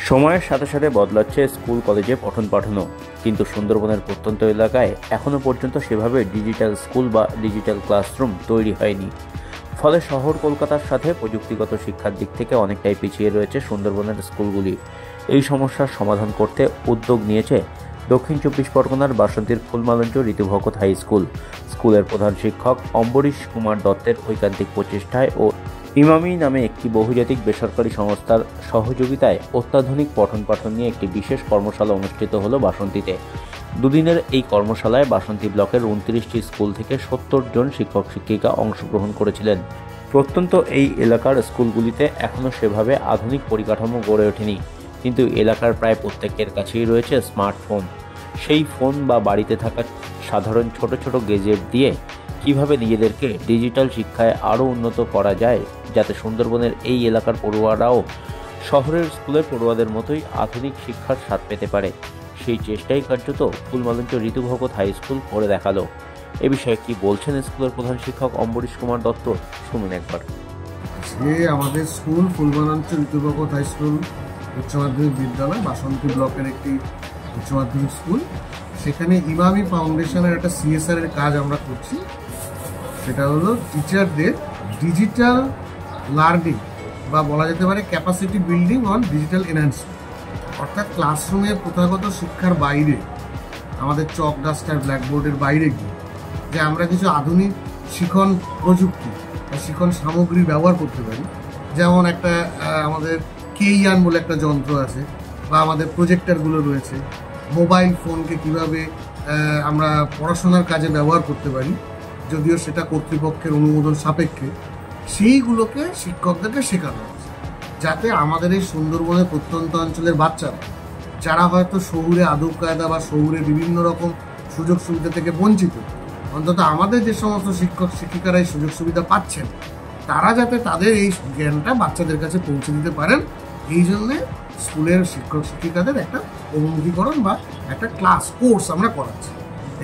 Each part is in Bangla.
সময়ের সাথে সাথে বদলাচ্ছে স্কুল কলেজে পঠন পাঠনও, কিন্তু সুন্দরবনের প্রত্যন্ত এলাকায় এখনও পর্যন্ত সেভাবে ডিজিটাল স্কুল বা ডিজিটাল ক্লাসরুম তৈরি হয়নি। ফলে শহর কলকাতার সাথে প্রযুক্তিগত শিক্ষার দিক থেকে অনেকটাই পিছিয়ে রয়েছে সুন্দরবনের স্কুলগুলি। এই সমস্যার সমাধান করতে উদ্যোগ নিয়েছে দক্ষিণ চব্বিশ পরগনার বাসন্তীর ফুলমালঞ্চ ঋতুভকত হাই স্কুল। স্কুলের প্রধান শিক্ষক অম্বরীশ কুমার দত্তের ঐকান্তিক প্রচেষ্টায় ও ইমামি নামে একটি বহুজাতিক বেসরকারি সংস্থার সহযোগিতায় অত্যাধুনিক পঠন পাঠন নিয়ে একটি বিশেষ কর্মশালা অনুষ্ঠিত হলো বাসন্তীতে। দুদিনের এই কর্মশালায় বাসন্তী ব্লকের 29টি স্কুল থেকে 70 জন শিক্ষক শিক্ষিকা অংশগ্রহণ করেছিলেন। প্রত্যন্ত এই এলাকার স্কুলগুলিতে এখনও সেভাবে আধুনিক পরিকাঠামো গড়ে ওঠেনি, কিন্তু এলাকার প্রায় প্রত্যেকের কাছেই রয়েছে স্মার্টফোন। সেই ফোন বা বাড়িতে থাকা সাধারণ ছোট ছোট গেজেট দিয়ে কিভাবে নিজেদেরকে ডিজিটাল শিক্ষায় আরও উন্নত করা যায়, যাতে সুন্দরবনের এই এলাকার পড়ুয়ারাও শহরের স্কুলের পড়ুয়াদের মতোই আধুনিক শিক্ষার স্বাদ পেতে পারে, সেই চেষ্টাই কার্যত ফুলমালঞ্চ ঋতুভকত হাই স্কুল করে দেখালো। এ বিষয়ে কি বলছেন স্কুলের প্রধান শিক্ষক অম্বরীশ কুমার দত্ত, শুনুন একবার। আমাদের স্কুল ফুলমালঞ্চ ঋতুভকত হাই স্কুল উচ্চ মাধ্যমিক বিদ্যালয়, বাসন্তী ব্লকের একটি উচ্চ মাধ্যমিক স্কুল। সেখানে ইমামি ফাউন্ডেশনের একটা CSR এর কাজ আমরা করছি। সেটা হলো টিচারদের ডিজিটাল লার্নিং বা বলা যেতে পারে capacity building on digital enhancement. অর্থাৎ ক্লাসরুমের প্রথাগত শিক্ষার বাইরে, আমাদের চক ডাস্টার ব্ল্যাকবোর্ডের বাইরে গিয়ে যে আমরা কিছু আধুনিক শিখন প্রযুক্তি বা শিখন সামগ্রী ব্যবহার করতে পারি। যেমন একটা আমাদের কেইয়ান বলে একটা যন্ত্র আছে, বা আমাদের প্রজেক্টরগুলো রয়েছে। মোবাইল ফোনকে কিভাবে আমরা পড়াশোনার কাজে ব্যবহার করতে পারি, যদিও সেটা কর্তৃপক্ষের অনুমোদন সাপেক্ষে, সেইগুলোকে শিক্ষকদেরকে শেখানো হচ্ছে, যাতে আমাদের এই সুন্দরবনের প্রত্যন্ত অঞ্চলের বাচ্চারা, যারা হয়তো শহুরে আদব কায়দা বা শহুরে বিভিন্ন রকম সুযোগ সুবিধা থেকে বঞ্চিত, অন্তত আমাদের যে সমস্ত শিক্ষক শিক্ষিকারা এই সুযোগ সুবিধা পাচ্ছেন, তারা যাতে তাদের এই জ্ঞানটা বাচ্চাদের কাছে পৌঁছে দিতে পারেন। এই জন্যে স্কুলের শিক্ষক শিক্ষিকাদের একটা অভিমুখীকরণ বা একটা ক্লাস কোর্স আমরা করাচ্ছি।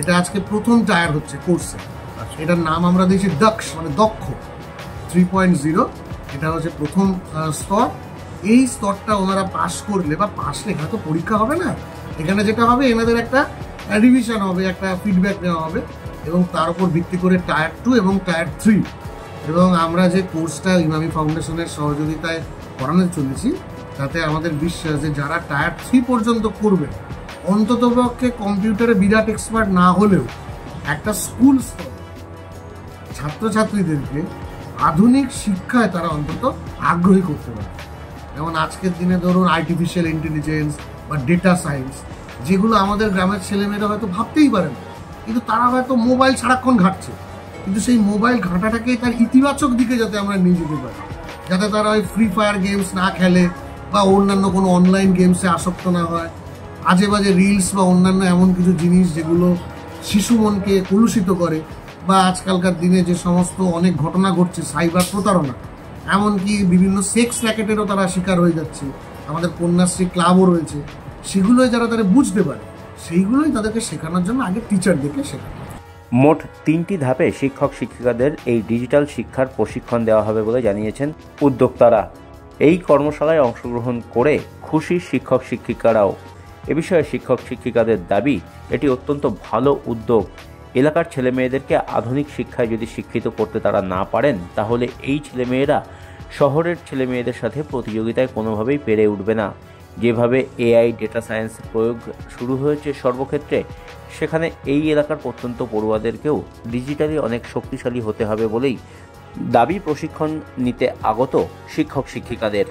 এটা আজকে প্রথম টায়ার হচ্ছে কোর্সে। এটার নাম আমরা দিয়েছি দক্ষ, মানে দক্ষ 3.0। এটা হচ্ছে প্রথম স্তর। এই স্তরটা ওনারা পাশ করলে, বা পাশ লেখা তো পরীক্ষা হবে না, এখানে যেটা হবে এনাদের একটা রিভিশন হবে, একটা ফিডব্যাক নেওয়া হবে, এবং তার উপর ভিত্তি করে টায়ার 2 এবং টায়ার 3। এবং আমরা যে কোর্সটা ইমামি ফাউন্ডেশনের সহযোগিতায় করানো চলেছি, তাতে আমাদের বিশ্বাস যে যারা টায়ার 3 পর্যন্ত করবে, অন্ততপক্ষে কম্পিউটারে বিরাট এক্সপার্ট না হলেও একটা স্কুল স্তর ছাত্রছাত্রীদেরকে আধুনিক শিক্ষায় তারা অন্তত আগ্রহী করতে পারে। যেমন আজকের দিনে ধরুন আর্টিফিশিয়াল ইন্টেলিজেন্স বা ডেটা সায়েন্স, যেগুলো আমাদের গ্রামের ছেলেমেয়েরা হয়তো ভাবতেই পারে না, কিন্তু তারা হয়তো মোবাইল সারাক্ষণ ঘাঁটছে। কিন্তু সেই মোবাইল ঘাঁটাটাকে তার ইতিবাচক দিকে যাতে আমরা নিয়ে যেতে পারি, যাতে তারা ওই ফ্রি ফায়ার গেমস না খেলে বা অন্যান্য কোনো অনলাইন গেমসে আসক্ত না হয়, আজে বাজে রিলস বা অন্যান্য এমন কিছু জিনিস যেগুলো শিশু মনকে কলুষিত করে, বা আজকালকার দিনে যে সমস্ত অনেক ঘটনা ঘটছে, সাইবার প্রতারণা, এমনকি বিভিন্ন সেক্স র্যাকেটেরও তারা শিকার হয়ে যাচ্ছে। আমাদের কন্যাশ্রী ক্লাবও রয়েছে, সেগুলোই যারা তারা বুঝতে পারে, সেইগুলোই তাদেরকে শেখানোর জন্য আগে টিচারদেরকে শেখানো। মোট 3টি ধাপে শিক্ষক শিক্ষিকাদের এই ডিজিটাল শিক্ষার প্রশিক্ষণ দেওয়া হবে বলে জানিয়েছেন উদ্যোক্তারা। এই কর্মশালায় অংশগ্রহণ করে খুশি শিক্ষক শিক্ষিকারাও। এ বিষয়ে শিক্ষক শিক্ষিকাদের দাবি, এটি অত্যন্ত ভালো উদ্যোগ। এলাকার ছেলেমেয়েদেরকে আধুনিক শিক্ষায় যদি শিক্ষিত করতে তারা না পারেন, তাহলে এই ছেলেমেয়েরা শহরের ছেলেমেয়েদের সাথে প্রতিযোগিতায় কোনোভাবেই পেরে উঠবে না। যেভাবে AI ডেটা সায়েন্সের প্রয়োগ শুরু হয়েছে সর্বক্ষেত্রে, সেখানে এই এলাকার প্রত্যন্ত পড়ুয়াদেরকেও ডিজিটালি অনেক শক্তিশালী হতে হবে বলেই দাবি প্রশিক্ষণ নিতে আগত শিক্ষক শিক্ষিকাদের।